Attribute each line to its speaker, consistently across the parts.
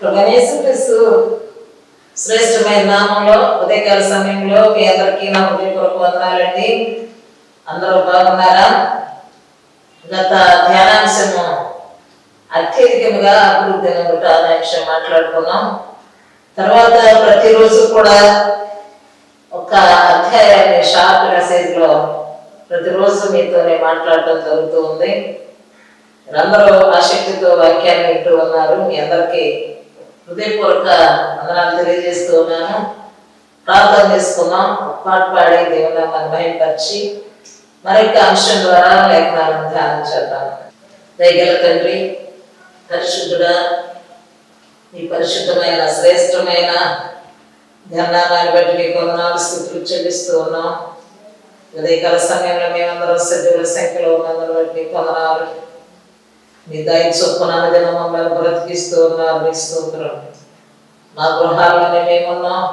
Speaker 1: యేసుక్రీస్తు శ్రేష్టమైన నామంలో ఉదయకాల సమయంలో మీ అందరికీ నా హృదయపూర్వక వందనాలండి. అందరూ బాగున్నారా? గత ధ్యానాంశము అత్యధికముగా అభివృద్ధి నొందుట అనే విషయం మాట్లాడుకున్నాం. తర్వాత ప్రతిరోజు కూడా ఒక అధ్యాయాన్ని షార్ట్ మెసేజ్ లో ప్రతిరోజు మీతోనే మాట్లాడటం జరుగుతూ ఉంది. అందరూ ఆసక్తితో వాక్యాన్ని వింటూ ఉన్నారు. మీ అందరికీ హృదయపూర్వక వందనాలు తెలియజేస్తూ ఉన్నాను. ప్రార్థన చేసుకున్నాం. పాట పాడి దేవుని నామాన్ని మహిమపరిచి మరొక అంశం ద్వారా లేఖనాలను ధ్యానం చేద్దాం. దయగల తండ్రి, పరిశుద్ధుడా, ఈ పరిశుద్ధమైన శ్రేష్టమైన ధ్యానాన్ని బట్టి మీకు వందనాలు స్తుతులు చెల్లిస్తూ ఉన్నాం. ఉదయకాల సమయంలో మేమందరం సజీవుల సంఖ్యలో ఉన్నందుని బట్టి మీకు వందనాలు. మీ దయ చొప్పున దినం మమ్మల్ని బ్రతికిస్తూ ఉన్నారు. మీ స్తోత్రం. మా గృహాల్లోనే మేమున్నాం.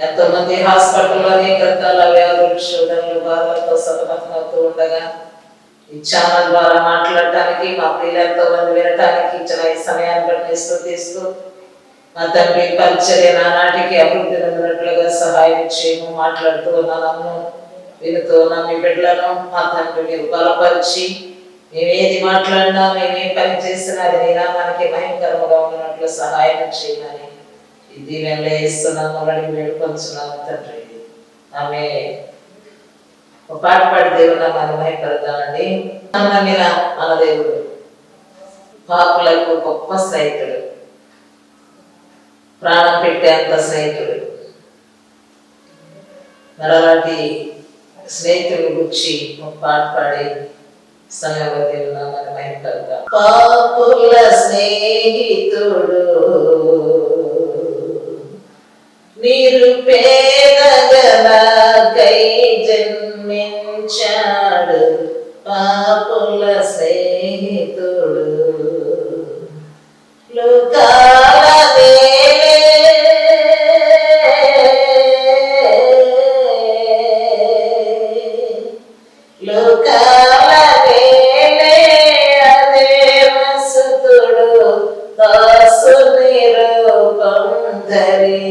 Speaker 1: ఎంతో మంది హాస్పిటల్లోని రకాల వ్యాధులు, శోధనలు, బాధలతో సతమతమవుతూ ఉండగా ఈ ఛానల్ ద్వారా మాట్లాడటానికి, మా ప్రియులు ఎంతో మంది వినటానికి ఇచ్చిన ఈ సమయాన్ని బట్టి స్తుతిస్తూ మా తండ్రి పరిచర్య నానాటికి అభివృద్ధి నొందినట్లుగా సహాయం చేయము. మాట్లాడుతూ ఉన్న నన్ను వినుతూ ఉన్న మీ బిడ్డలను మా తండ్రి మీరు బలపరిచి మేమేది మాట్లాడినా, మేమే పని చేసినా అది నీ నామానికి భయంకరముగా ఉన్నట్లు సహాయం చేయమని ఈ దీవెనలో ఇస్తున్నాము. అడిగి వేడుకొంచున్నాము తండ్రి. ఆమె ఒక పాట పాడి దేవుని నామాన్ని భయపడతామండి. నమ్మిన మన దేవుడు పాపులకు గొప్ప స్నేహితుడు, ప్రాణం పెట్టేంత స్నేహితుడు. మరి అలాంటి స్నేహితుడి గురించి ఒక పాట పాడి సమయంలో దేవుని నామాన్ని మహిమపడతాం. పాపుల స్నేహితుడు నిరుపేదగలకై జన్మించాడు. పాపుల స్నేహితుడు లోకాల ధరించాడు.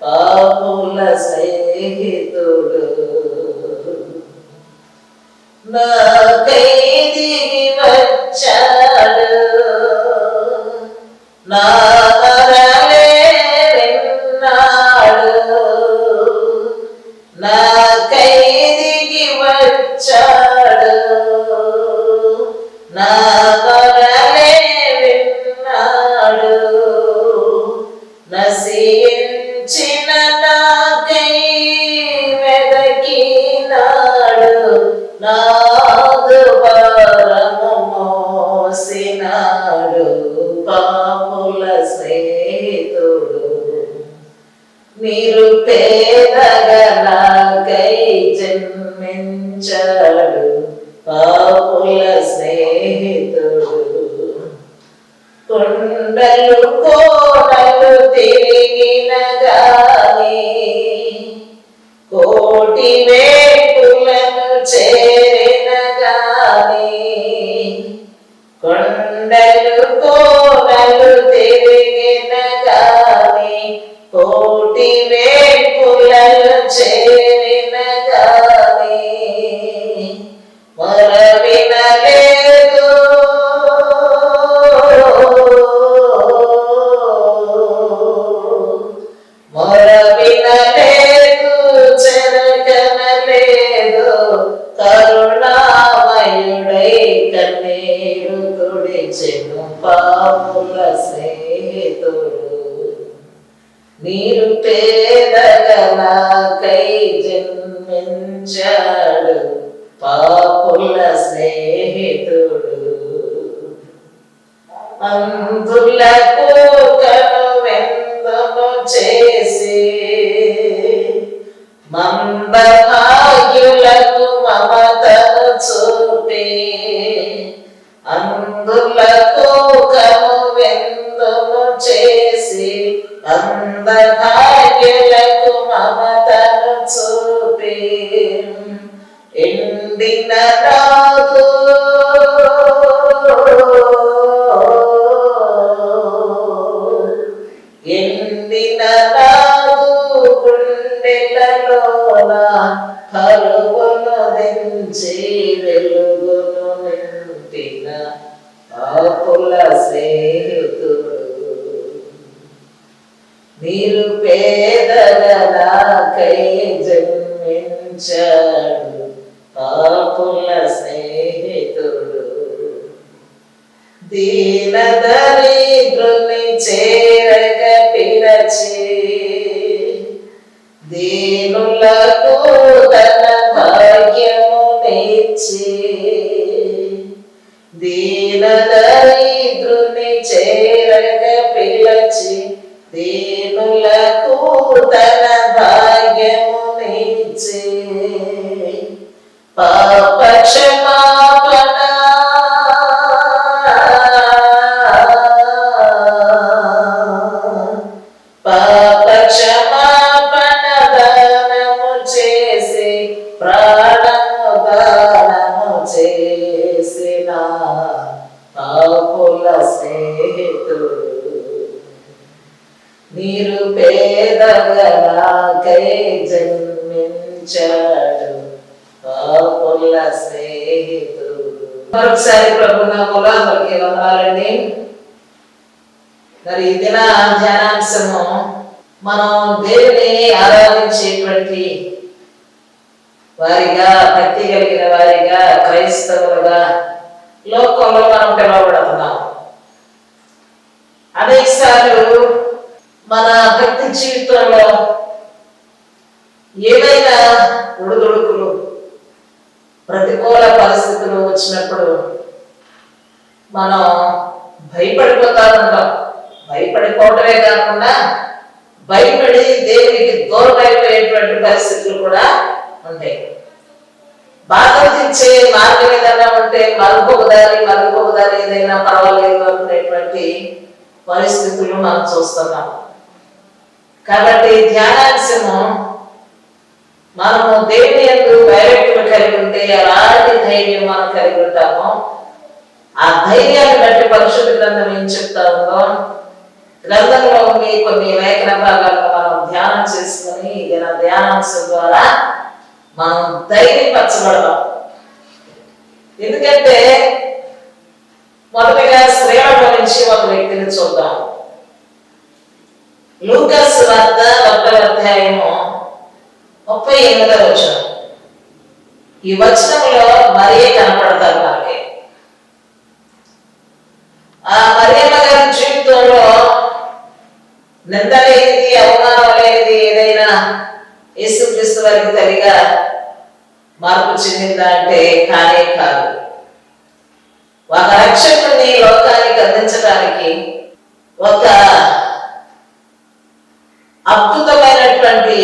Speaker 1: పాపుల స్నేహితుడు నాకై దిగి వచ్చాడు. నా మరలే విన్నాడు. నాకై దిగి వచ్చాడు. నా నశించిన నాకై వెదకినాడు. నాదు భారము మోసినాడు. పాపుల స్నేహితుడు నిరుపేదగా నాకై జన్మించాడు. పాపుల స్నేహితుడు కొండలు కోనలు తిరిగిన గాని, కోటి వేపులను చేరిన గాని, కొండలు కోనలు తిరిగిన గాని, కోటి వేపులను చేరిన గాని మొరవినలేదు. మొరవినలేదు, చెరకనలేదు. కరుణామయుడై కన్నీరు తుడిచెను. పాపుల స్నేహితుడు నిరుపేదగలకై జన్మించాడు. పాపుల స్నేహితుడు అందులకు కనువెందును చేసి, మందభాగ్యులకు మమతను చూపి. అందులకు కనువెందును చేసి, మందభాగ్యులకు మమతను చూపి. ఎండిన రాదు ఆదరించి వెలుగును నింపిన పాపుల స్నేహితుడు, నిరుపేదల నాకై జన్మించాడు పాపుల స్నేహితుడు, దీన దరిద్రుని చేరగ పిలచి దీనులకు తన భాగ్యమునిచ్చి, దీన దరిద్రుని చేరగ పిలచి దీనులకు తన భాగ్యమునిచ్చి, పాప క్షమాపణ పాప క్షమాపణ దానము చేసి ప్రాణము దానము చేసిన పాపుల స్నేహితుడు, నిరుపేదగా నాకై జన్మించాడు పాపుల స్నేహితుడు. మరొకసారి ప్రభు నామములో అందరికీ వందనాలండి. మరి ఈ దిన ధ్యానాంశము మనం దేవుని ఆరాధించేటువంటి వారిగా, భక్తి కలిగిన వారిగా, క్రైస్తవులుగా లోకంలో మనం పిలువబడుతున్నాం. అనేకసార్లు మన భక్తి జీవితంలో ఏవైనా ఒడిదుడుకులు, ప్రతికూల పరిస్థితులు వచ్చినప్పుడు మనం భయపడిపోతా ఉంటాం. భయపడిపోవటమే కాకుండా భయపడి దేవునికి దూరం అయిపోయేటువంటి పరిస్థితులు కూడా ఉంటాయి. బాధలు తెచ్చే మార్గం ఏదైనా ఉంటే మరొక దారి ఏదైనా పర్వాలేదు అనుకునేటువంటి పరిస్థితులు మనం చూస్తున్నాం. కాబట్టి ధ్యానాంశము మనము దేవుని యందు భయభక్తులు కలిగి ఉంటే ఎలాంటి ధైర్యం మనం కలిగి ఉంటామో ఆ ధైర్యాన్ని బట్టి పరిశుద్ధ గ్రంథం ఏం చెప్తా ఉందో గ్రంథంలో ఉండి కొన్ని లేఖన భాగాలను మనం ధ్యానం చేసుకుని ధ్యానాంశం ద్వారా మనం ధైర్యపరచబడదాం. ఎందుకంటే మొదటిగా స్త్రీల నుంచి ఒక వ్యక్తిని చూద్దాం. లూకాసు వార్త 1వ అధ్యాయము 38వ వచనం. ఈ వచనంలో మరియే కనపడతారు మనకి. ఆ మరియమ్మ గారి జీవితంలో నింద లేనిది, అవమానం లేనిది ఏదైనా యేసుక్రీస్తు వారికి తల్లిగా మార్పు చెందిందా అంటే కానే కాదు. ఒక రక్షకుడిని లోకానికి అందించడానికి ఒక అద్భుతమైనటువంటి,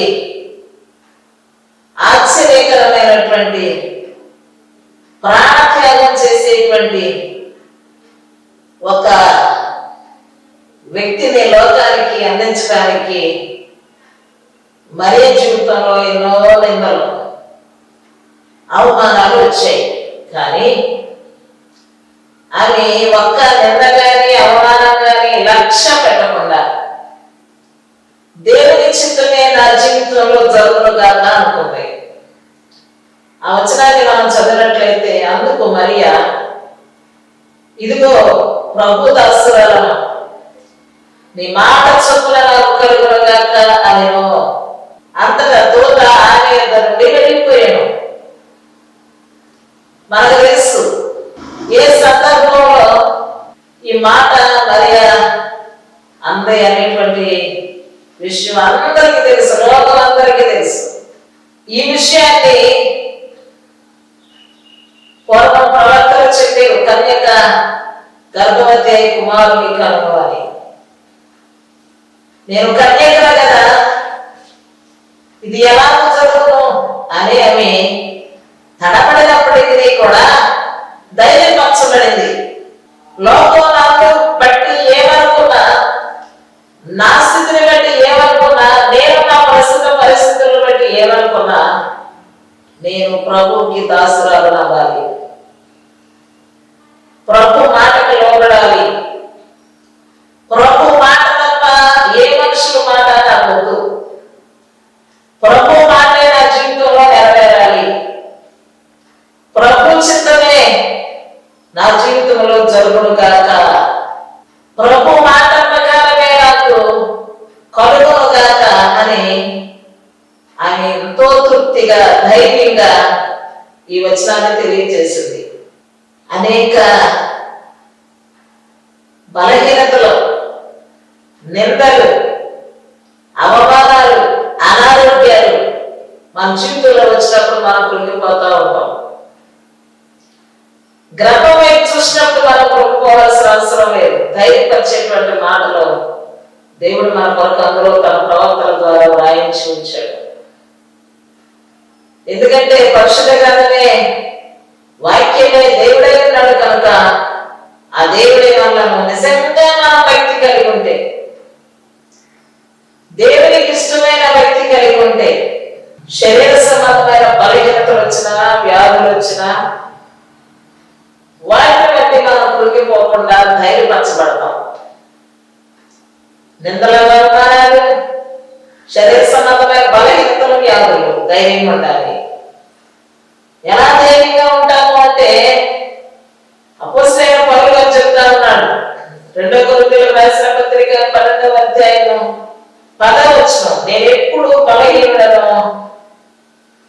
Speaker 1: ఆశ్చర్యకరమైనటువంటి, ప్రాణత్యాగం చేసేటువంటి ఒక వ్యక్తిని లోకానికి అందించడానికి మరియ జీవితంలో ఎన్నో నిందలు, అవమానాలు వచ్చాయి. కానీ ఆమె ఒక్క నింద కానీ అవమానం కానీ లక్ష్య పెట్టకుండా దేవుని చిత్తమే నా జీవితంలో జరుగునుగాక అనుకుంది. ఆ వచనాన్ని మనం చదివినట్లయితే, అందుకు మరియా ఇదిగో ప్రభు దాసురాలను, నీ మాట చొప్పున నాకు కలుగునుగాక అనెను. అంతటా దూత ఆమె యొద్ద నుండి వెళ్ళిపోయాను. మనకు తెలుసు ఏ సందర్భంలో ఈ మాట మరియా అందే అనేటువంటి విషయం అందరికీ తెలుసు, లోకం అందరికీ తెలుసు. ఈ విషయాన్ని పూర్వం ప్రవక్తలు చెప్పారు, కన్యక గర్భవతి అయి కుమారుని కనుగొని. నేను కన్యకరా కదా, ఇది ఎలా జరుగును అని ఆమె తడపడినప్పటికీ కూడా ధైర్యపరచబడింది. లోకం నాకు బట్టి ఏమనుకున్నా, నా స్థితిని బట్టి ఏమనుకున్నా, నేను నా ప్రస్తుత పరిస్థితులను బట్టి ఏమనుకున్నా, నేను ప్రభువుకి దాసురాలు అవ్వాలి, ప్రభు మాటకి లోబడాలి. ప్రభు మాట తప్ప ఏ మనుషుల మాట నాకు వద్దు. ప్రభు మాటే నా జీవితంలో నెరవేరాలి. రీతిగా ఈ వచనాన్ని తెలియజేసింది. అనేక బలహీనతలు, నిందలు, అవమానాలు, అనారోగ్యాలు మన జీవితంలో వచ్చినప్పుడు మనం కృంగిపోతూ ఉంటాం. గ్రహం వైపు చూసినప్పుడు మనం కృంగిపోవాల్సిన అవసరం లేదు. ధైర్యపరిచేటువంటి మాటలు దేవుడు మన కొరకు అందులో తన ప్రవక్తల ద్వారా వ్రాయించి ఉంచాడు. ఎందుకంటే పరిశుద్ధ గ్రంథమే వాక్యమే దేవుడై ఉన్నాడు కనుక ఆ దేవుడే మనలను నిజంగా మనం భక్తి కలిగి ఉంటే, దేవునికి ఇష్టమైన భక్తి కలిగి ఉంటే, శరీర సంబంధమైన బలహీనతలు వచ్చినా, వ్యాధులు వచ్చినా వాటిని బట్టి మనం కృంగిపోకుండా ధైర్యపరచబడతాం. నిందల అవమానాలు, శరీర సంబంధమైన బలహీనతలు, వ్యాధులు, ధైర్యంగా ఉండాలి. ఎలా ధైర్యంగా ఉంటాము అంటే అపోస్తలుడైన పౌలు గారు చెప్తా ఉన్నాడు. 2 కొరింథీయులకు రాసిన పత్రిక 12వ అధ్యాయం 10వ వచనం, నేను ఎప్పుడు బలహీనుడను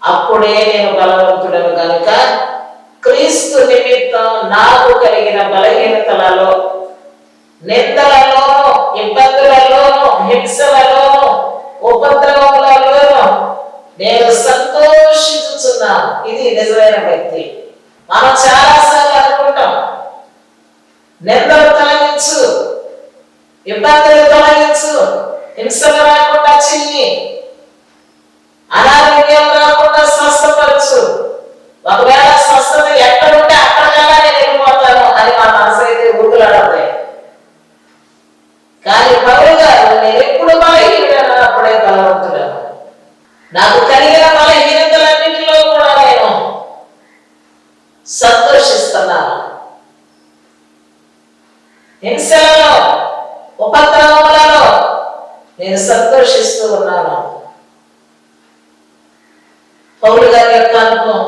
Speaker 1: అప్పుడే నేను బలవంతుడను కనుక క్రీస్తు నిమిత్తం నాకు కలిగిన బలహీనతలలో, నిందలలో, ఇబ్బందులలో, హింసలలో, ఉపద్రవములలో నేను సంతోషించుచున్నాను. ఇది నిజమైన భక్తి. మనం చాలాసార్లు అనుకుంటాం, నిందలు తొలగించు, ఇబ్బందులు తొలగించు, హింసలు రాకుండా చెయ్యి, అనారోగ్యం రాకుండా స్వస్థపరచు, ఒకవేళ స్వస్థత ఎక్కడుంటే అక్కడికల్లా నేను వెళ్ళిపోతాను అని మా మనసు అయితే ఊగులాడతాయి. కానీ పౌలు గారు నేను ఎప్పుడు బలహీనుడను అప్పుడే బలవంతుడను. నాకు కలిగిన బలహీనతలన్నింటిలో కూడా నేను సంతోషిస్తున్నాను. హింసలలో, ఉపద్రవములలో నేను సంతోషిస్తూ ఉన్నాను. పౌలు గారి యొక్క అనుభవం,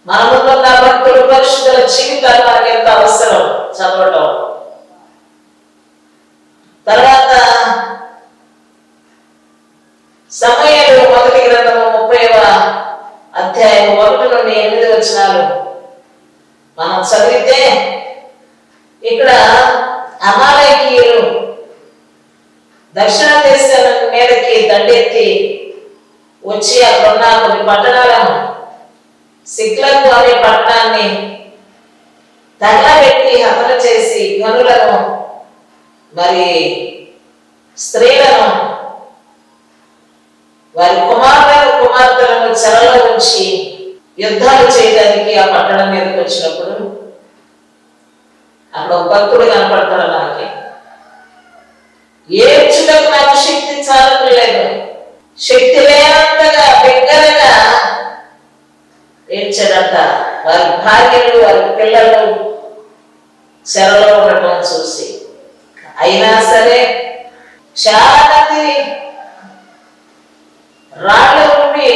Speaker 1: మనమున్న భక్తులు పరిశుద్ధుల జీవితాలు మనకి ఎంత అవసరం చదవటం. తర్వాత సమూయేలు మొదటి గ్రంథము 30వ అధ్యాయం 1 నుండి 8 వచనాలు మనం చదివితే ఇక్కడ అమాలేకీయులు దక్షిణ దేశం మీదకి దండెత్తి వచ్చి అక్కడున్న కొన్ని పట్టణాలను, సిక్లగు అనే పట్టణాన్ని తగలబెట్టి హతన చేసి గనులను, మరి స్త్రీలను, వారి కుమారులను, కుమార్తెలను చెరలో ఉంచి యుద్ధాలు చేయడానికి ఆ పట్టణం మీదకి వచ్చినప్పుడు అక్కడ ఒక భక్తుడు కనపడతాడు. నాకు ఏడ్చుటకు నాకు శక్తి చాలట్లేదు. శక్తి లేనంతగా బిగ్గరగా ఏడ్చాడంట. వారి భార్యలు, వారి పిల్లలు చెరలో ఉండటం చూసి. అయినా సరే చాలా మంది రాళ్ళు ఉండి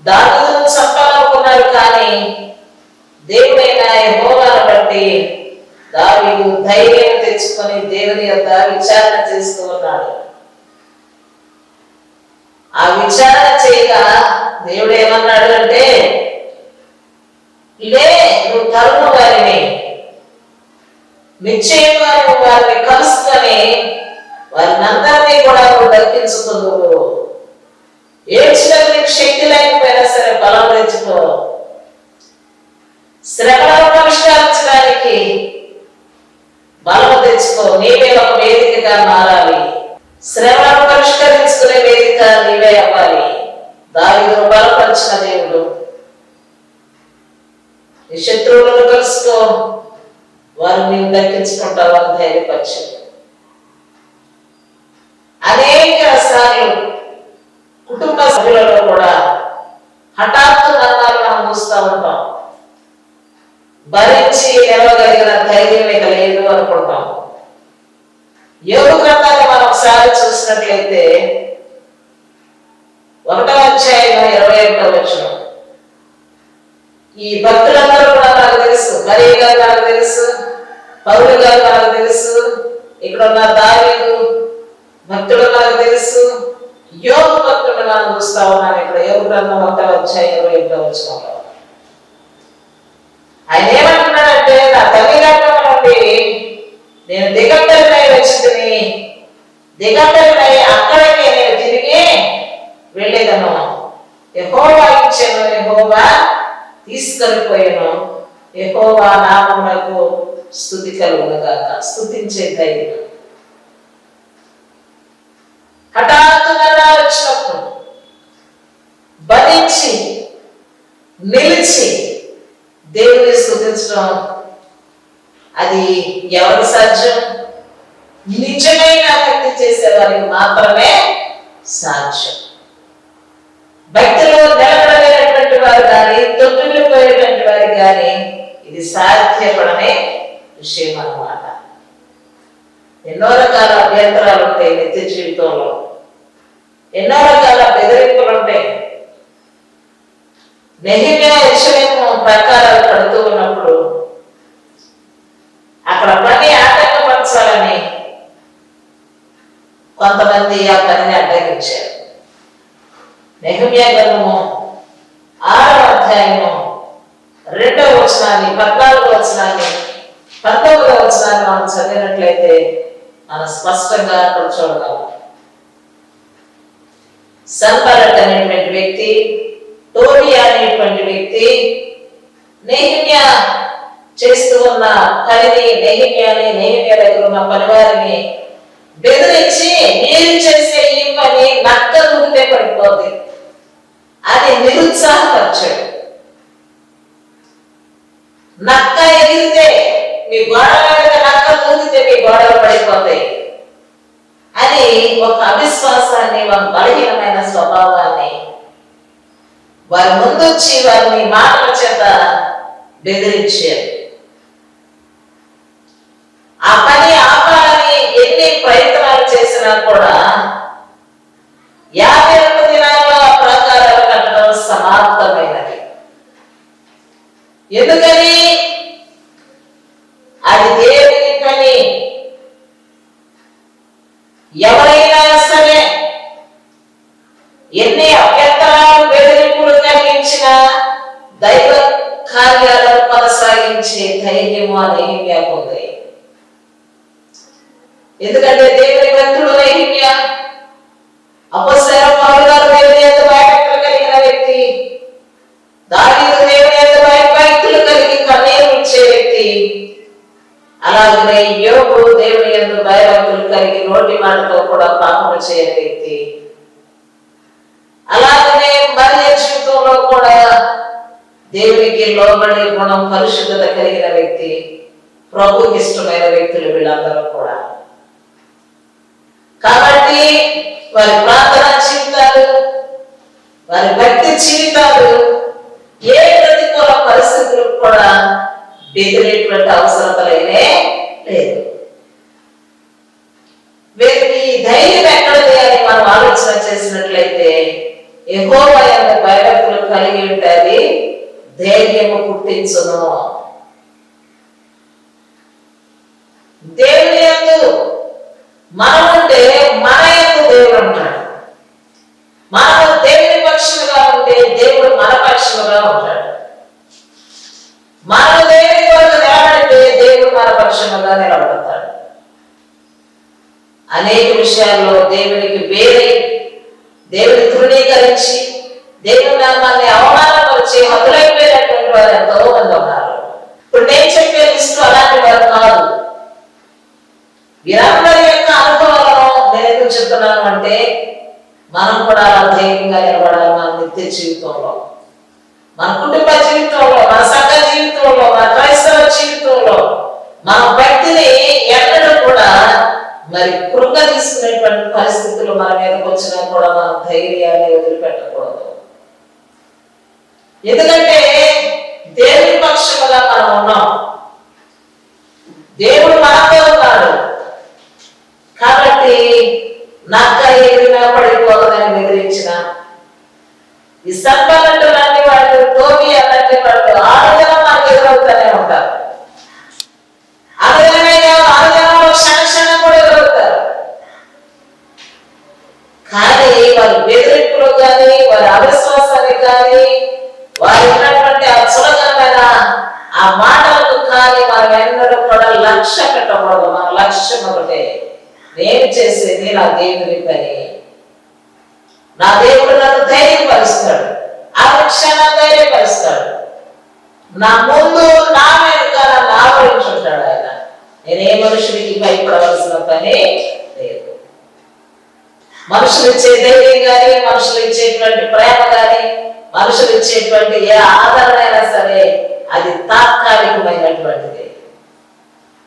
Speaker 1: దావీదును చంపాలనుకున్నారు. కానీ దేవుడైన యెహోవాను బట్టి దావీదు ధైర్యం తెచ్చుకొని దేవుని యొక్క విచారణ చేస్తూ ఉన్నాడు. ఆ విచారణ చేయగా దేవుడు ఏమన్నాడు అంటే, లే, నువ్వు తరుము వారిని, నిశ్చయంగా నువ్వు వారిని కలుసుకొని వారిని అందరినీ కూడా నువ్వు దక్కించుకుందువు. ఏడ్చడానికి నీకు శక్తి లేకపోయినా సరే బలం తెచ్చుకో. శ్రమలను పరిష్కరించడానికి బలం తెచ్చుకో. నీవే ఒక వేదికగా మారాలి. శ్రమలను పరిష్కరించుకునే వేదిక నీవే అవ్వాలి. దావీదును బలపరిచిన దేవుడు నీ శత్రువులను కలుసుకో, వారిని నీవు దక్కించుకుంటావు అని ధైర్యపరిచాడు. అనేక సార్లు కుటుంబ సభ్యులలో కూడా హఠాత్తు మరణాలు మనం చూస్తూ ఉంటాం. భరించి నిలవగలిగిన ధైర్యం ఇక లేదు అనుకుంటాం. యోగు గ్రంథాన్ని మనం ఒకసారి చూసినట్లయితే 1వ అధ్యాయం 21వ వచనం, ఈ భక్తులందరూ కూడా నాకు తెలుసు, మరియ గారు నాకు తెలుసు, పౌలు గారు నాకు తెలుసు, ఇక్కడ ఉన్న దావీదు భక్తుడు నాకు తెలుసు, యోబు భక్తుడిని మనం చూస్తా ఉన్నాం. ఇక్కడ యోబు గ్రంథం 1:28 ఆయన ఏమంటున్నాడంటే, నా తల్లి గర్భం నుండి నేను దిగంబరినై వచ్చితిని, దిగంబరినై అక్కడికే నేను తిరిగి వెళ్ళేదను. యెహోవా ఇచ్చెను, యెహోవా తీసుకొని పోయాను, యెహోవా నామమునకు స్తుతి కలుగును గాక. స్తుతించే ధైర్యం హఠాత్తుగా వచ్చినప్పుడు భరించి నిలిచి దేవుని స్తుతించడం అది ఎవరి సాధ్యం? నిజమైన భక్తి చేసేవారికి మాత్రమే సాధ్యం. భక్తిలో నిలబడలేనటువంటి వారు కానీ, తొట్టిల్లిపోయేటువంటి వారు కానీ ఇది సాధ్యపడనే విషయం అన్నమాట. ఎన్నో రకాల అభ్యంతరాలు ఉంటాయి నిత్య జీవితంలో, ఎన్నో రకాల బెదిరింపులు ఉంటాయి. నెహెమ్యా యెరూషలేము ప్రాకారాలు కడుతూ ఉన్నప్పుడు అక్కడ పని ఆటంకపరచాలని కొంతమంది ఆ పనిని అడ్డగించారు. నెహెమ్యా గ్రంథము 6వ అధ్యాయము 2వ వచనాన్ని, 14వ వచనాన్ని, 19వ వచనాన్ని మనం చదివినట్లయితే మనం స్పష్టంగా అక్కడ చూడగలం. సంబరట్ అనేటువంటి వ్యక్తి, టోబియా అనేటువంటి వ్యక్తి నెహెమ్యా చేస్తూ ఉన్న పనిని, నెహెమ్యా దగ్గర ఉన్న పనివారిని బెదిరించి, మీరు చేసే ఈ పని నక్క దూకితే పడిపోతుంది అని నిరుత్సాహపరిచాడు. నక్క ఎగిరితే మీ గోడల మీద నక్క దూకితే మీ గోడలు పడిపోతాయి అని ఒక అవిశ్వాసాన్ని, ఒక బలహీనమైన స్వభావాన్ని వారి ముందొచ్చి వారిని మాటల చేత బెదిరించారు. ఆ పని ఆపాలని ఎన్ని ప్రయత్నాలు చేసినా కూడా 52 దినాల్లో ఆ ప్రాకారాలు కట్టడం సమాప్తమైనది. ఎందుకని? అది దేవుని పని. ఎవరైనా సరే ఎన్ని అభ్యంతరాలు, బెదిరింపులు కలిగించిన దైవ కార్యాలను కొనసాగించే ధైర్యము ఆ నెహెమ్యాకు ఉంది. ఎందుకంటే దేవుని భక్తుడు నెహెమ్యా, అపొస్తలుడైన పౌలు గారు దేవుని యందు భయభక్తులు కలిగిన వ్యక్తి, దావీదు దేవుని యందు భయభక్తులు కలిగి కన్నీరు విడిచే వ్యక్తి, అలాగనే యోబు దేవుని యందు భయభక్తులు కలిగి నోటి మాటతో కూడా పాపము చేయని వ్యక్తి, అలాగనే మరియ జీవితంలో కూడా దేవునికి లోబడే గుణం, పరిశుద్ధత కలిగిన వ్యక్తి, ప్రభువుకి ఇష్టమైన వ్యక్తులు వీళ్ళందరూ కూడా. కాబట్టి వారి ప్రార్థనా జీవితాలు, వారి భక్తి జీవితాలు ఏ ప్రతికూల పరిస్థితులకు కూడా బెదిరేటువంటి అవసరతలేనే లేదు. వీరికి ధైర్యం ఎక్కడిది అని మనం ఆలోచన చేసినట్లయితే, యెహోవా యందు భయభక్తులు కలిగి ఉంటుంది, ధైర్యము పుట్టించును. దేవుని యందు మనం ఉంటే మన యందు దేవుడు ఉంటాడు. మనం దేవుని పక్షముగా ఉంటే దేవుడు మన పక్షముగా ఉంటాడు. మనం దేవుని కొరకు నిలబడితే దేవుడు మన పక్షముగా నిలబడతాడు. అనేక విషయాల్లో దేవునికి వేరే, దేవుని తృణీకరించి దేవుని నామాన్ని అవమానపరిచి హతులైపోయినటువంటి వారు ఎంతో మంది ఉన్నారు. ఇప్పుడు నేను చెప్పే లిస్టు అలాంటి వారు కాదు. వీరందరి యొక్క అనుభవాలను నేను ఎందుకు చెప్తున్నాను అంటే, మనం కూడా ధైర్యంగా నిలబడాలి. మన నిత్య జీవితంలో, మన కుటుంబ జీవితంలో, మన సంఘ జీవితంలో, మన క్రైస్తవ జీవితంలో మన భక్తిని ఎన్నడూ కూడా మరి కృంగ తీసుకునేటువంటి పరిస్థితులు మన మీదకి వచ్చినా కూడా మన ధైర్యాన్ని వదిలిపెట్టకూడదు. ఎందుకంటే దేవుని పక్షముగా మనం ఉన్నాం, దేవుడు మనతో ఉన్నాడు. కాబట్టి నక్క ఎగిరినా పడిపోతుందని బెదిరించిన ఈ సంపన్నులు లాంటి వాళ్ళు, టోబియా లాంటి వాళ్ళు ఆరుదనం మనకు ఎదురవుతూనే ఉంటారు. ఆరుదనమే కాదు, ఆరుదనంలో క్షణ కూడా ఎదురవుతారు. కానీ వారు ఉన్నటువంటి ఆ చులకనమైన ఆ మాటలకు కానీ మనం ఎన్నడూ కూడా లక్ష్య పెట్టకూడదు. మన లక్ష్యం ఒకటే, నేను చేసేది నా దేవుని పని, నా దేవుడు నన్ను ధైర్యపరుస్తాడు, ఆ క్షణం ధైర్యపరుస్తాడు, నా ముందు నా వెనుక నన్ను ఆవరించుంటాడు ఆయన. నేనే మనుషుడికి భయపడవలసిన పని లేదు. మనుషులు ఇచ్చే ధైర్యం కానీ, మనుషులు ఇచ్చేటువంటి ప్రేమ కానీ, మనుషులు ఇచ్చేటువంటి ఏ ఆదరణ అయినా సరే అది తాత్కాలికమైనటువంటిది.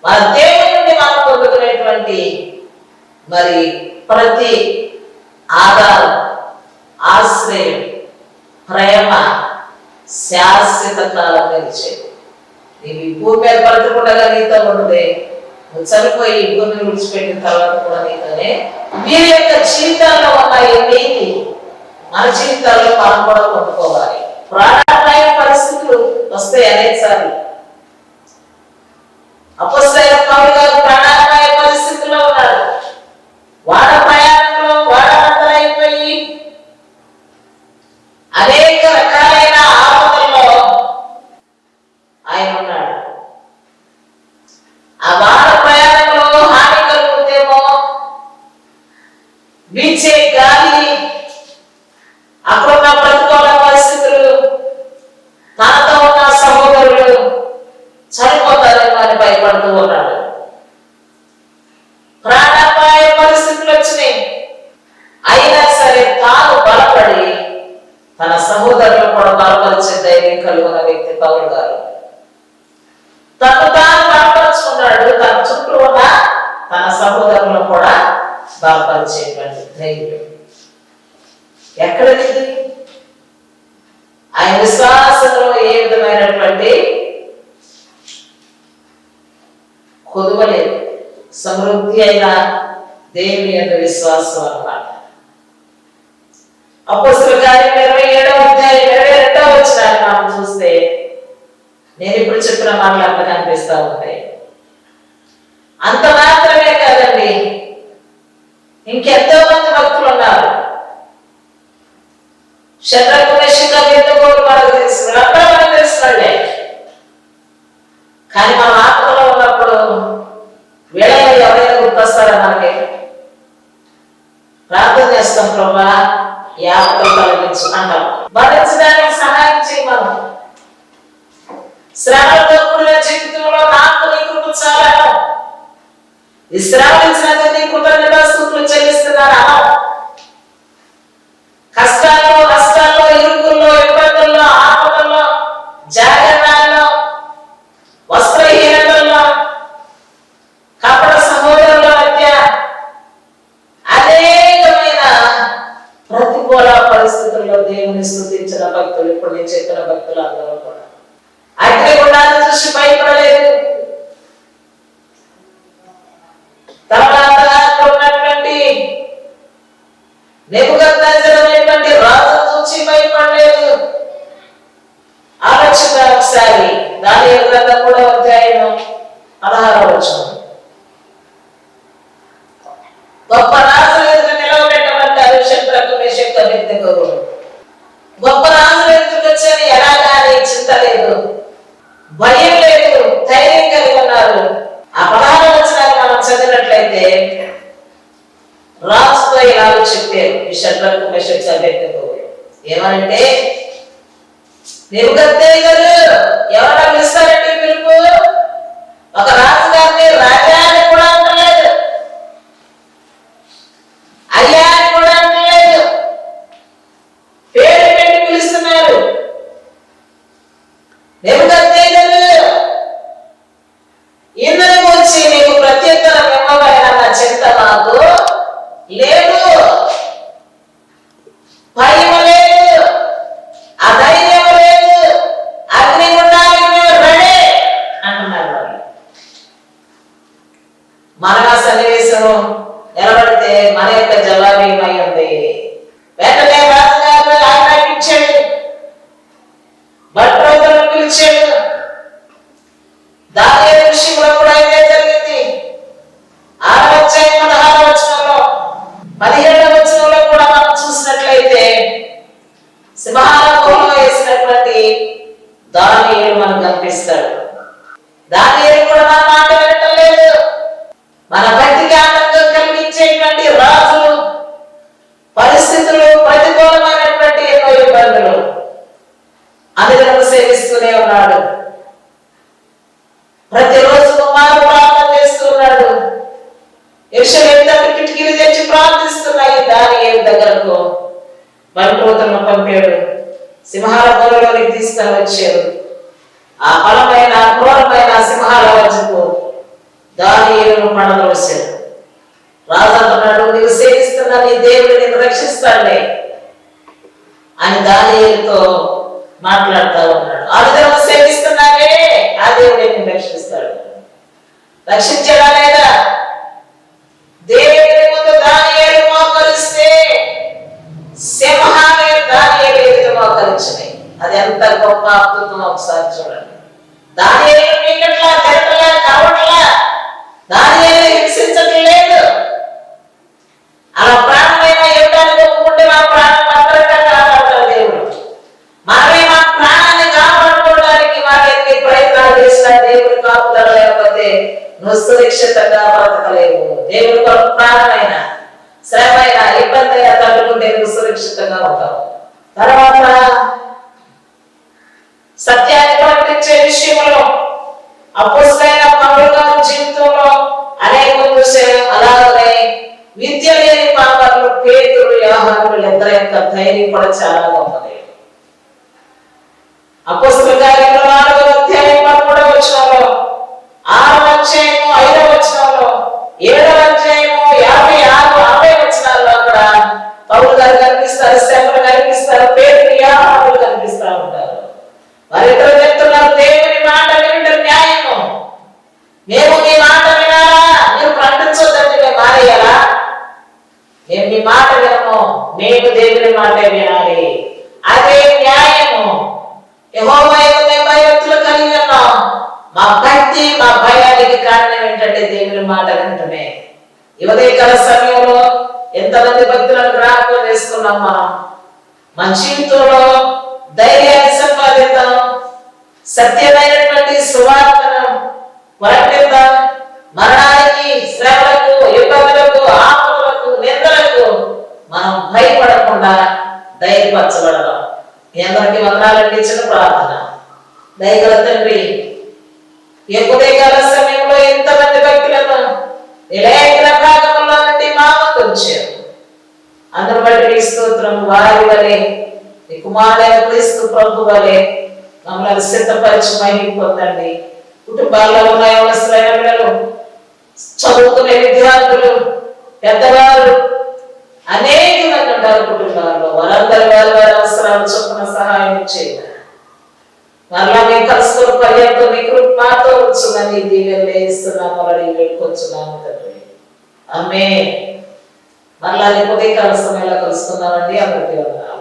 Speaker 1: మన దేవుని నుండి మనం పొందుకునేటువంటి మరి ప్రతి ఆధారం, ఆశ్రయం, ప్రేమ శాశ్వత కాలం నిలిచేది. నీవు ఈ భూమి మీద పడుతుండగా నీతో ఉండదే, నువ్వు చనిపోయి ఈ భూమిని విడిచిపెట్టిన తర్వాత కూడా నీతోనే. వీరి యొక్క జీవితాల్లో ఉన్న ఈ నీతి మన జీవితాల్లో మనం కూడా పొందుకోవాలి. ప్రాణాపాయ పరిస్థితులు వస్తాయి అనేకసార్లు. అపొస్తలుడైన పౌలు గారు ప్రాణాపాయ పరిస్థితుల్లో ఉన్నారు. వాడ ప్రయాణంలో వాడవంతలైపోయి అనేక రకాలైన ఆపదల్లో ఆయన ఉన్నాడు. ఆ వాడ ప్రయాణంలో హాని కలుగుతేమో వీచే గాలి, అక్కడున్న ప్రతికూల పరిస్థితులు, తనతో ఉన్న సహోదరులు చనిపోతారేమో అని భయపడుతూ ఉన్నాడు. ప్రాణాపాయ పరిస్థితులు వచ్చినాయి. అయినా సరే తాను బలపడి తన సహోదరులు కూడా బలపరిచే ధైర్యం కలుగున్న వ్యక్తి పౌలు గారు. తను తాను బలపరుచుకున్నాడు, తన చుట్టూ ఉన్న తన సహోదరులను కూడా బలపరిచేటువంటి ధైర్యం ఎక్కడిది? ఆయన విశ్వాసంలో ఏ విధమైనటువంటి కొదువలేదు. సమృద్ధి అయిన దేవుని యొక్క విశ్వాసం అన్నమాట. అపోస్తలుల కార్యం 27వ అధ్యాయం 22వ వచనాన్ని మనం చూస్తే నేను ఇప్పుడు చెప్పిన మాటలు అక్కడ కనిపిస్తా ఉంటాయి. అంత మాత్రమే కాదండి, ఇంకెంతో మంది భక్తులు ఉన్నారు. శద్రకు మెషకు అబేద్నెగోలు మనకు తెలుసు, అందరూ మనకు తెలుసులే. కానీ మనం ఆత్మలో ఉన్నప్పుడు వీళ్ళలో ఎవరైనా గుర్తొస్తారా? మనకి ప్రార్థన చేస్తాం, ప్రభా ఈ ఆపదలు తొలగించు అంటాం. భరించడానికి సహాయం చేయమను. శ్రమలతో కూడిన జీవితంలో నాకు నీ కృప చాలను, ఈ శ్రమించినందుకు నీ కృతజ్ఞతాస్తుతులు చెల్లిస్తున్నాను అనం. కష్టాల్లో, నష్టాల్లో, ఇరుకుల్లో, ఇబ్బందుల్లో, ఆపదల్లో, జాగరణాల్లో, వస్త్రహీనతల్లో, కపట సహోదరుల మధ్య అనేకమైన ప్రతికూల పరిస్థితుల్లో దేవుని స్తుతించిన భక్తులు, ఇప్పుడు నేను చెప్పిన భక్తులు అందరూ కూడా అగ్నిగుండాన్ని చూసి భయపడలేదు. తర్వాత ఉన్నటువంటి నెబుకద్నెజరు రాజు చూసి భయపడలేదు. ఆలోచన ఒకసారి దానియేలు గ్రంథం 3వ అధ్యాయం 16వ వచనం. గొప్ప రాజుల ఎదుట నిలవబెట్టమంటారు శద్రకు మెషకు అబేద్నెగోలు. గొప్ప రాజుల ఎదుటికి వచ్చని ఎలాగానే చింత లేదు, భయం లేదు, ధైర్యం కలిగి ఉన్నారు. ఆ 16వ వచనాన్ని మనం చదివినట్లయితే రాజుతో ఇలాగ చెప్పారు ఈ శద్రకు మెషకు అబేద్నెగోలు. ఏమనంటే, నెబుకద్నెజరు ఎవరైనా పిలుస్తారండి పిలుపు? ఒక రాజుగారిని రాజా అని కూడా అంటలేదు, అయ్యా అని కూడా అంటలేదు, పేరు పెట్టి పిలుస్తున్నారు. నెబుకద్నెజరు ఇంద్రుని గురించి నీకు ప్రత్యుత్తరం ఇవ్వబడిన చింత నాకు లేదు, భయం లేదు, అధైర్యం లేదు, అగ్నిగుండానికి మేము రెడీ అంటున్నారు వాళ్ళు. మన సన్నివేశం నిలబడితే మన యొక్క జవాబు ఏమై ఉంది? వెంటనే రాజుగారు ఆజ్ఞాపించాడు, భట్రోతులను పిలిచాడు. దానియేలు విషయంలో కూడా ఇదే జరిగింది. 6వ అధ్యాయం 16వ వచనంలో, 17వ వచనంలో కూడా మనం చూసినట్లయితే సింహాల గుహలో వేసినటువంటి బంట్రోతులను పంపాడు, సింహాల బోరలోనికి తీసుకొని వచ్చాడు. ఆ బలమైన క్రూరమైన సింహాల వద్దకు దానియేలును పడదోశాడు. రాజు అంటున్నాడు, నీవు సేవిస్తున్న నీ దేవుడు నిన్ను రక్షిస్తాడులే అని దానియేలుతో మాట్లాడుతూ ఉన్నాడు. ఆ విధంగా సేవిస్తున్నావే, ఆ దేవుడు నిన్ను రక్షిస్తాడు. రక్షించడా లేదా? దేవుని ముందు దానియేలు మోకరిస్తే సింహాలు దానియేలు ఎదురు మోకరించినాయి. అది ఎంత గొప్ప అద్భుతం ఒకసారి చూడండి. దానియేలు మీకట్లా తిరగట్లా కావట్లా, దానియేలు హింసించట్లేదు. అలా ప్రాణమైన యుద్ధానికి ఒప్పుకుంటే మా ప్రాణం భద్రంగా కాపాడతాడు దేవుడు. మనమే మా ప్రాణాన్ని కాపాడుకోవడానికి మాకెన్ని ప్రయత్నాలు చేసినా దేవుడి కాపుదల లేకపోతే నువ్వు సురక్షితంగా బ్రతకలేవు. దేవుడి కొరకు ప్రాణమైన శ్రమైన ఇబ్బంది అయినా తట్టుకుంటే నువ్వు సురక్షితంగా ఉంటావు. తర్వాత సత్యాన్ని ప్రకటించే విషయంలో అపోస్తలుడైన పౌలు గారి జీవితంలో అనేక చూశారు. అలాగే విద్య లేని పాపర్లు పేతురు, యోహాను ఇద్దరి యొక్క ధైర్యం కూడా చాలా గొప్పది. అపోస్తలుల కార్యములు 4వ అధ్యాయం 13వ వచనంలో, 6వ అధ్యాయం 5వ వచనంలో, 7వ అధ్యాయం 56, 60 వచనాల్లో అక్కడ పౌలు గారు కనిపిస్తారు, శ్రమలు కనిపిస్తారు, పేతురు, యోహాను కనిపిస్తూ ఉంటారు. వారిద్దరు చెప్తున్నారు, దేవుని మాట వినడం న్యాయము. మేము నీ మాట వినాలా? మీరు ప్రకటించొద్దంటే మేము మానేయాలా? మేము నీ మాట వినము, మేము దేవుని మాట వినాలి. అదే న్యాయము. యెహోవా యందు మేము భయభక్తులు కలిగి ఉన్నాం. మా భక్తి, మా భయానికి కారణం ఏంటంటే దేవుని మాట వినటమే. ఈ ఉదయకాల సమయంలో ఎంతమంది భక్తులను జ్ఞాపకం చేసుకున్నాం. మన జీవితంలో ధైర్యాన్ని సంపాదిద్దాం, సత్యమైనటువంటి సువార్తను ప్రకటిద్దాం. మరణానికి, శ్రమలకు, ఇబ్బందులకు, ఆపదలకు, నిందలకు మనం భయపడకుండా ధైర్యపరచబడదాం. మీ అందరికీ వందనాలండి. చిన్న ప్రార్థన. దయగల తండ్రి, ఈ ఉదయకాల సమయంలో ఎంతమంది భక్తులను లేఖన భాగంలో నుండి మా ముందు ఉంచారు. అందరి బట్టి నీ స్తోత్రం. వారి వలె నీ కుమారుడైన క్రీస్తు ప్రభు వలె మమ్మల్ని సిద్ధపరిచి మహిమ పొందండి. కుటుంబాల్లో ఉన్న యవనస్తులైన పిల్లలు, చదువుకునే విద్యార్థులు, పెద్దవారు అనేక మంది ఉంటారు కుటుంబాల్లో. వారందరి వారి వారి అవసరాలు చొప్పున సహాయం చేయాలి. మరలా మేము కలుసుకున్న పర్యంతం మీ కృప మాతో ఉంచుమని దీవెనలు ఇస్తున్నాము, అడిగి వేడుకొచ్చున్నాము తండ్రి. ఆమేన్. మరలా రేపు ఉదయకాల సమయంలో కలుసుకుందామండి. అందరికీ వందనాలు.